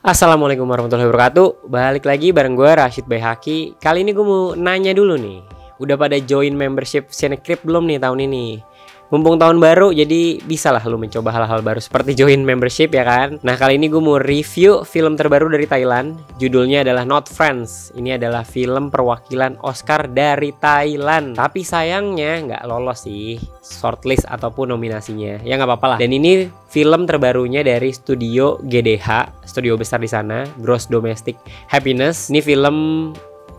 Assalamualaikum warahmatullahi wabarakatuh. Balik lagi bareng gue Rashid Bayhaki. Kali ini gue mau nanya dulu nih, udah pada join membership Cinecrip belum nih tahun ini? Mumpung tahun baru, jadi bisa lah lu mencoba hal-hal baru seperti join membership ya kan. Nah kali ini gue mau review film terbaru dari Thailand. Judulnya adalah Not Friends. Ini adalah film perwakilan Oscar dari Thailand. Tapi sayangnya nggak lolos sih shortlist ataupun nominasinya. Ya nggak apa-apa lah. Dan ini film terbarunya dari studio GDH, studio besar di sana, Gross Domestic Happiness. Ini film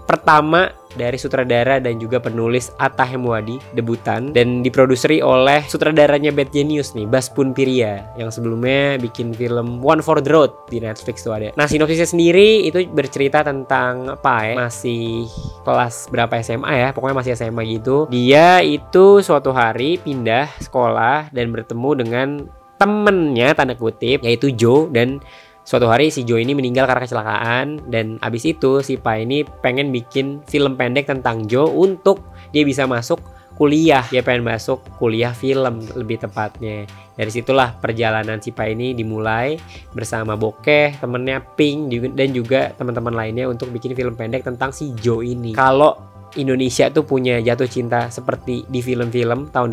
pertama dari sutradara dan juga penulis Atta Hemwadi, debutan, dan diproduseri oleh sutradaranya Bad Genius nih, Bas Punpiria, yang sebelumnya bikin film One for the Road di Netflix tuh ada. Nah sinopsisnya sendiri itu bercerita tentang apa ya, masih kelas berapa SMA ya, pokoknya masih SMA gitu. Dia itu suatu hari pindah sekolah dan bertemu dengan temennya tanda kutip, yaitu Joe. Dan suatu hari si Joe ini meninggal karena kecelakaan. Dan abis itu si Pa ini pengen bikin film pendek tentang Joe untuk dia bisa masuk kuliah. Dia pengen masuk kuliah film lebih tepatnya. Dari situlah perjalanan si Pa ini dimulai bersama Bokeh, temennya Pink, dan juga teman-teman lainnya untuk bikin film pendek tentang si Joe ini. Kalau Indonesia tuh punya jatuh cinta seperti di film-film tahun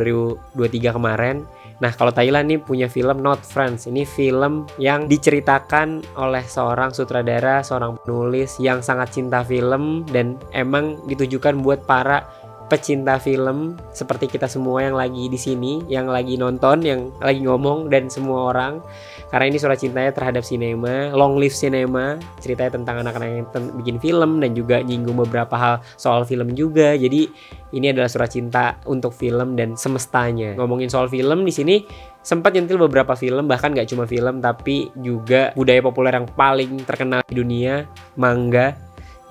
2023 kemarin. Nah kalau Thailand nih punya film Not Friends. Ini film yang diceritakan oleh seorang sutradara, seorang penulis yang sangat cinta film, dan emang ditujukan buat para pecinta film seperti kita semua yang lagi di sini, yang lagi nonton, yang lagi ngomong, dan semua orang. Karena ini surat cintanya terhadap sinema, long live cinema. Ceritanya tentang anak-anak yang bikin film dan juga nyinggung beberapa hal soal film juga. Jadi ini adalah surat cinta untuk film dan semestanya. Ngomongin soal film di sini sempat nyentil beberapa film, bahkan gak cuma film tapi juga budaya populer yang paling terkenal di dunia, manga,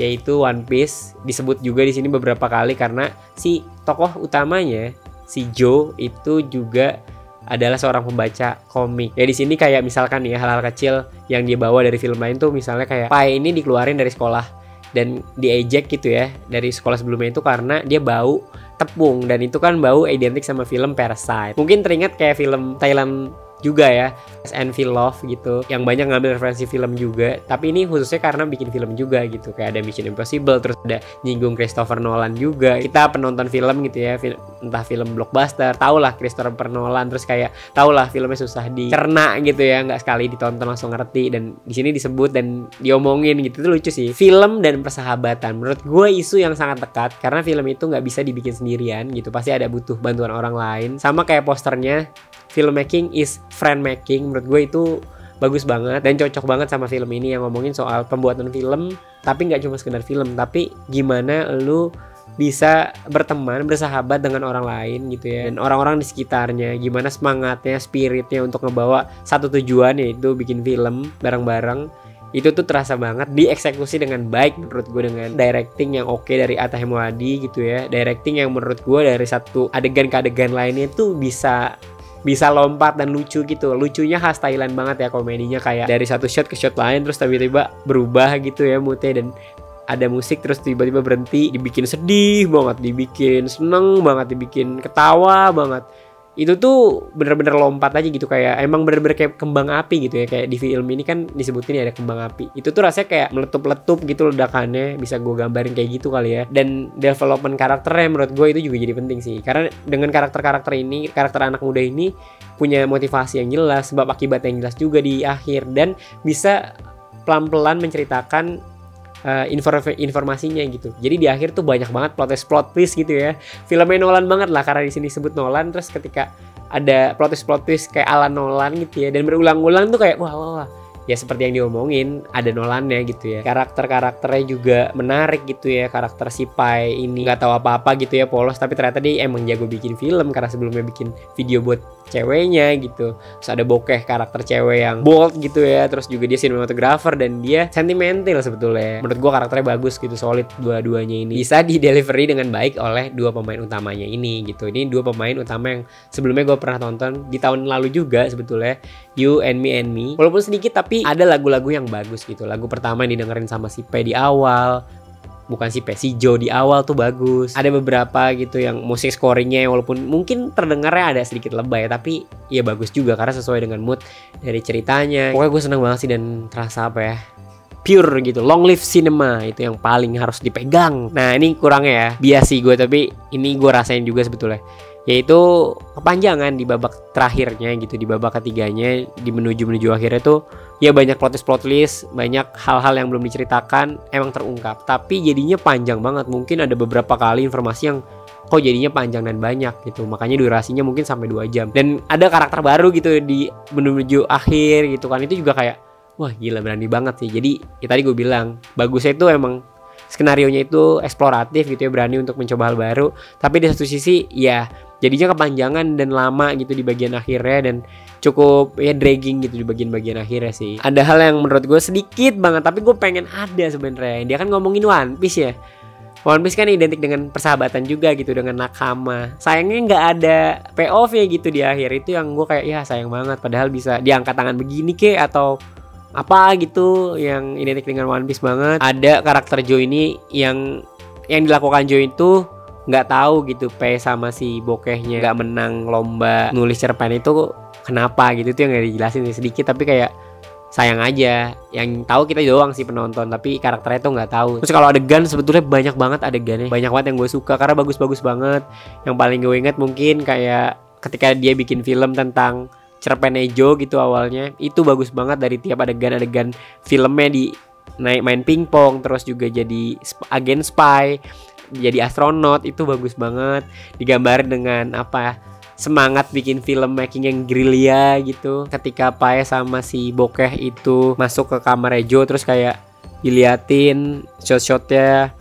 yaitu One Piece. Disebut juga di sini beberapa kali karena si tokoh utamanya, si Joe, itu juga adalah seorang pembaca komik. Ya di sini kayak misalkan ya hal-hal kecil yang dia bawa dari film lain tuh, misalnya kayak Pai ini dikeluarin dari sekolah dan diejek gitu ya dari sekolah sebelumnya itu karena dia bau tepung, dan itu kan bau identik sama film Parasite. Mungkin teringat kayak film Thailand juga ya, SNV Love gitu, yang banyak ngambil referensi film juga. Tapi ini khususnya karena bikin film juga gitu, kayak ada Mission Impossible, terus ada nyinggung Christopher Nolan juga. Kita penonton film gitu ya, entah film blockbuster, tau lah Christopher Nolan, terus kayak tau lah filmnya susah dicerna gitu ya, nggak sekali ditonton langsung ngerti. Dan di sini disebut dan diomongin gitu, itu lucu sih. Film dan persahabatan, menurut gue isu yang sangat dekat karena film itu nggak bisa dibikin sendirian gitu, pasti ada butuh bantuan orang lain. Sama kayak posternya, filmmaking is friend making. Menurut gue itu bagus banget dan cocok banget sama film ini, yang ngomongin soal pembuatan film, tapi nggak cuma sekedar film, tapi gimana lu bisa berteman, bersahabat dengan orang lain gitu ya, dan orang-orang di sekitarnya, gimana semangatnya, spiritnya untuk ngebawa satu tujuan, yaitu bikin film bareng-bareng. Itu tuh terasa banget dieksekusi dengan baik menurut gue, dengan directing yang oke dari Atta Hemwadi gitu ya. Directing yang menurut gue dari satu adegan ke adegan lainnya tuh bisa lompat dan lucu gitu. Lucunya khas Thailand banget ya, komedinya kayak dari satu shot ke shot lain terus tiba-tiba berubah gitu ya moodnya, dan ada musik terus tiba-tiba berhenti, dibikin sedih banget, dibikin seneng banget, dibikin ketawa banget. Itu tuh bener-bener lompat aja gitu, kayak emang bener-bener kayak kembang api gitu ya. Kayak di film ini kan disebutin ya ada kembang api. Itu tuh rasanya kayak meletup-letup gitu ledakannya, bisa gue gambarin kayak gitu kali ya. Dan development karakternya menurut gue itu juga jadi penting sih, karena dengan karakter-karakter ini, karakter anak muda ini punya motivasi yang jelas, sebab akibat yang jelas juga di akhir, dan bisa pelan-pelan menceritakan informasinya gitu. Jadi di akhir tuh banyak banget plot twist gitu ya. Filmnya Nolan banget lah karena di sini sebut Nolan, terus ketika ada plot twist kayak ala Nolan gitu ya, dan berulang-ulang tuh kayak wah. Ya seperti yang diomongin, ada Nolannya gitu ya. Karakter-karakternya juga menarik gitu ya. Karakter si Pai ini nggak tahu apa-apa gitu ya, polos, tapi ternyata dia emang jago bikin film karena sebelumnya bikin video buat ceweknya gitu. Terus ada Bokeh, karakter cewek yang bold gitu ya. Terus juga dia sinematografer dan dia sentimental sebetulnya. Menurut gua karakternya bagus gitu, solid dua-duanya ini. Bisa di delivery dengan baik oleh dua pemain utamanya ini gitu. Ini dua pemain utama yang sebelumnya gua pernah tonton di tahun lalu juga sebetulnya, You and Me. Walaupun sedikit tapi ada lagu-lagu yang bagus gitu. Lagu pertama yang didengerin sama si P di awal, bukan si Joe di awal tuh bagus. Ada beberapa gitu yang musik scoringnya walaupun mungkin terdengarnya ada sedikit lebay, tapi ya bagus juga karena sesuai dengan mood dari ceritanya. Pokoknya gue seneng banget sih dan terasa apa ya, pure gitu. Long live cinema, itu yang paling harus dipegang. Nah ini kurangnya ya, bias sih gue, tapi ini gue rasain juga sebetulnya, yaitu kepanjangan di babak terakhirnya gitu, di babak ketiganya, di menuju akhirnya tuh ya banyak plot twist, banyak hal-hal yang belum diceritakan emang terungkap, tapi jadinya panjang banget. Mungkin ada beberapa kali informasi yang kok jadinya panjang dan banyak gitu, makanya durasinya mungkin sampai 2 jam. Dan ada karakter baru gitu di menuju akhir gitu kan, itu juga kayak wah gila, berani banget sih. Jadi ya tadi gue bilang bagusnya itu emang skenarionya itu eksploratif gitu ya, berani untuk mencoba hal baru, tapi di satu sisi ya jadinya kepanjangan dan lama gitu di bagian akhirnya, dan cukup ya dragging gitu di bagian akhirnya sih. Ada hal yang menurut gue sedikit banget tapi gue pengen ada sebenarnya. Dia kan ngomongin One Piece ya. One Piece kan identik dengan persahabatan juga gitu, dengan nakama. Sayangnya nggak ada payoff ya gitu di akhir. Itu yang gue kayak ya sayang banget, padahal bisa diangkat tangan begini atau apa gitu yang identik dengan One Piece banget. Ada karakter Joe ini yang dilakukan Joe itu nggak tahu gitu, sama si bokehnya nggak menang lomba nulis cerpen itu kenapa gitu, itu yang nggak dijelasin sih sedikit, tapi kayak sayang aja. Yang tahu kita doang sih penonton, tapi karakternya tuh nggak tahu. Terus kalau adegan sebetulnya banyak banget adegannya, banyak banget yang gue suka karena bagus-bagus banget. Yang paling gue inget mungkin kayak ketika dia bikin film tentang cerpen Joe gitu awalnya, itu bagus banget dari tiap adegan filmnya, di naik main pingpong, terus juga jadi agen spy, jadi astronot, itu bagus banget. Digambar dengan apa, semangat bikin film making yang gerilya gitu. Ketika Pae sama si bokeh itu masuk ke kamar Joe, terus kayak diliatin shot-shotnya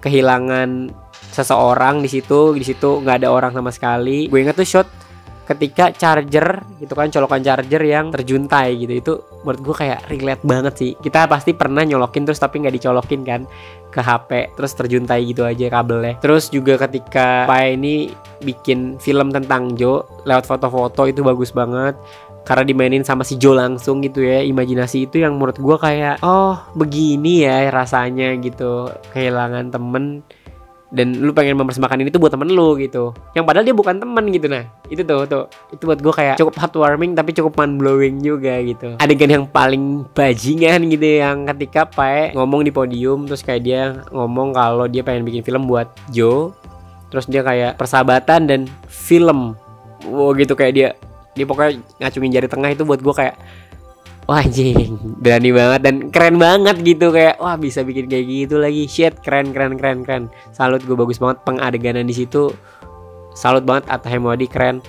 kehilangan seseorang di situ nggak ada orang sama sekali. Gue inget tuh shot ketika charger gitu kan, colokan charger yang terjuntai gitu, itu menurut gue kayak relate banget sih. Kita pasti pernah nyolokin terus tapi nggak dicolokin kan ke HP, terus terjuntai gitu aja kabelnya. Terus juga ketika Pai ini bikin film tentang Joe lewat foto-foto, itu bagus banget karena dimainin sama si Joe langsung gitu ya. Imajinasi itu yang menurut gue kayak oh begini ya rasanya gitu, kehilangan temen dan lu pengen mempersembahkan ini tuh buat temen lu gitu, yang padahal dia bukan temen gitu. Nah itu itu buat gue kayak cukup heartwarming tapi cukup mind blowing juga gitu. Adegan yang paling bajingan gitu yang ketika Pae ngomong di podium, terus kayak dia ngomong kalau dia pengen bikin film buat Joe, terus dia kayak persahabatan dan film, wow gitu, kayak dia pokoknya ngacungin jari tengah. Itu buat gue kayak wah anjing, berani banget dan keren banget gitu, kayak wah bisa bikin kayak gitu lagi, shit, keren. Salut, gue bagus banget pengadeganan di situ. Salut banget Atta Hemwadi, keren.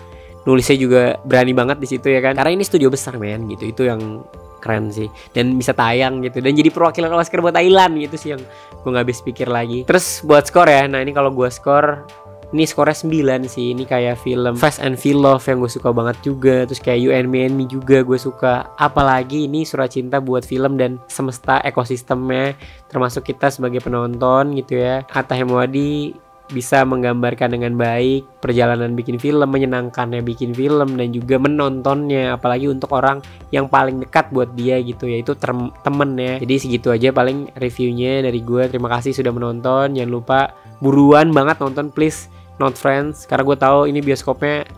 Nulisnya juga berani banget di situ ya kan, karena ini studio besar men gitu. Itu yang keren sih, dan bisa tayang gitu dan jadi perwakilan Oscar buat Thailand gitu sih yang gue nggak habis pikir lagi. Terus buat skor ya, nah ini kalau gue skor, ini skornya 9 sih. Ini kayak film Fast and Furious yang gue suka banget juga. Terus kayak You and Me juga gue suka. Apalagi ini surat cinta buat film dan semesta ekosistemnya, termasuk kita sebagai penonton gitu ya. Atta Hemwadi bisa menggambarkan dengan baik perjalanan bikin film, menyenangkannya bikin film dan juga menontonnya, apalagi untuk orang yang paling dekat buat dia gitu, yaitu temennya. Jadi segitu aja paling reviewnya dari gue. Terima kasih sudah menonton. Jangan lupa buruan banget nonton, please, not friends, karena gue tahu ini bioskopnya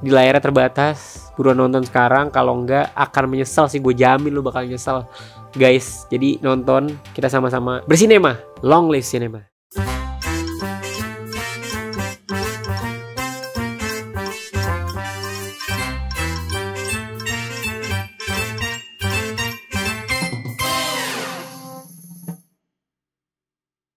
di layarnya terbatas. Buruan nonton sekarang, kalau enggak akan menyesal sih, gue jamin lu bakal nyesel guys. Jadi nonton, kita sama-sama bersinema. Long live cinema.